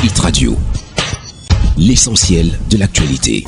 Hit Radio, l'essentiel de l'actualité.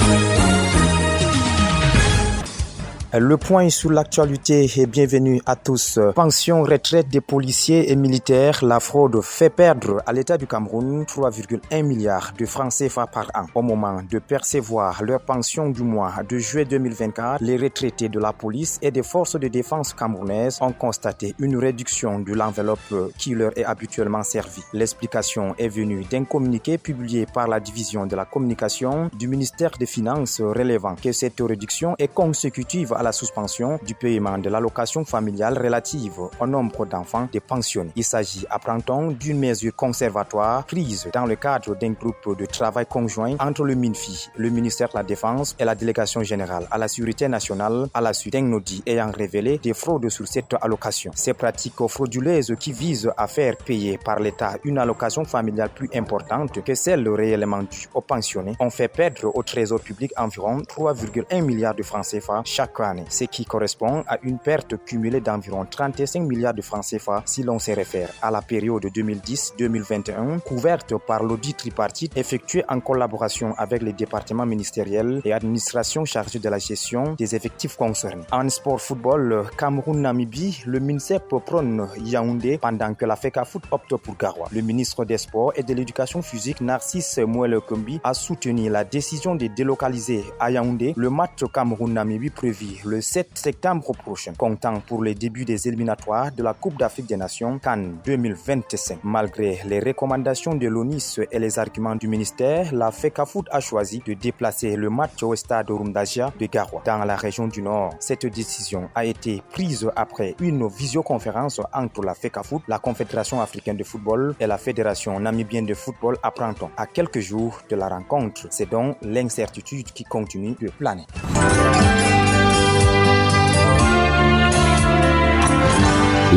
Le point sur l'actualité et bienvenue à tous. Pension retraite des policiers et militaires, la fraude fait perdre à l'État du Cameroun 3,1 milliards de francs CFA par an. Au moment de percevoir leur pension du mois de juillet 2024, les retraités de la police et des forces de défense camerounaises ont constaté une réduction de l'enveloppe qui leur est habituellement servie. L'explication est venue d'un communiqué publié par la division de la communication du ministère des Finances relevant que cette réduction est consécutive à la suspension du paiement de l'allocation familiale relative au nombre d'enfants des pensionnés. Il s'agit, apprend-on, d'une mesure conservatoire prise dans le cadre d'un groupe de travail conjoint entre le MINFI, le ministère de la Défense et la Délégation générale à la sécurité nationale à la suite d'un audit ayant révélé des fraudes sur cette allocation. Ces pratiques frauduleuses qui visent à faire payer par l'État une allocation familiale plus importante que celle réellement due aux pensionnés ont fait perdre au trésor public environ 3,1 milliards de francs CFA chaque année, ce qui correspond à une perte cumulée d'environ 35 milliards de francs CFA si l'on se réfère à la période 2010-2021 couverte par l'audit tripartite effectué en collaboration avec les départements ministériels et administrations chargées de la gestion des effectifs concernés. En sport football, Cameroun-Namibie, le MINSEP prône Yaoundé pendant que la FECAFOOT opte pour Garoua. Le ministre des Sports et de l'Éducation physique Narcisse Mouele-Kombi a soutenu la décision de délocaliser à Yaoundé le match Cameroun-Namibie prévu le 7 septembre prochain, comptant pour le début des éliminatoires de la Coupe d'Afrique des Nations CAN 2025. Malgré les recommandations de l'ONIS et les arguments du ministère, la FECAFOOT a choisi de déplacer le match au stade Rumdagia de Garoua, dans la région du Nord. Cette décision a été prise après une visioconférence entre la FECAFOOT, la Confédération africaine de football et la Fédération namibienne de football, apprend-on, à quelques jours de la rencontre. C'est donc l'incertitude qui continue de planer.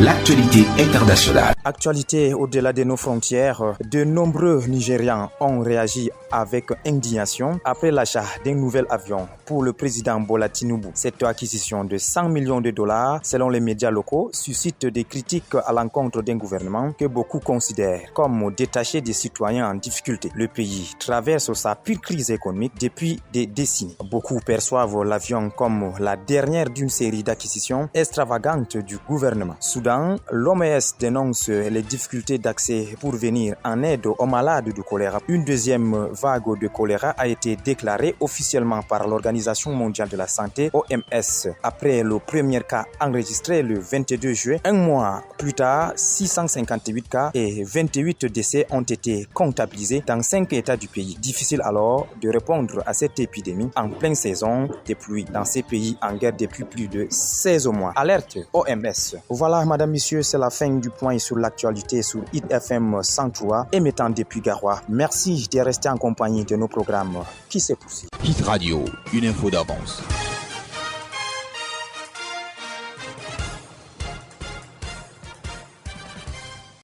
L'actualité internationale. Actualité au-delà de nos frontières, de nombreux Nigérians ont réagi avec indignation après l'achat d'un nouvel avion pour le président Bola Tinubu. Cette acquisition de 100 millions de dollars, selon les médias locaux, suscite des critiques à l'encontre d'un gouvernement que beaucoup considèrent comme détaché des citoyens en difficulté. Le pays traverse sa pire crise économique depuis des décennies. Beaucoup perçoivent l'avion comme la dernière d'une série d'acquisitions extravagantes du gouvernement. Soudan, l'OMS dénonce les difficultés d'accès pour venir en aide aux malades du choléra. Une deuxième vague de choléra a été déclarée officiellement par l'Organisation mondiale de la santé, OMS, après le premier cas enregistré le 22 juillet. Un mois plus tard, 658 cas et 28 décès ont été comptabilisés dans 5 États du pays. Difficile alors de répondre à cette épidémie en pleine saison des pluies dans ces pays en guerre depuis plus de 16 mois. Alerte OMS. Voilà, madame, messieurs, c'est la fin du point sur l'actualité sur Hit FM 103 émettant depuis Garoua. Merci de rester en compagnie de nos programmes qui se poursuivent. Hit Radio, une info d'avance.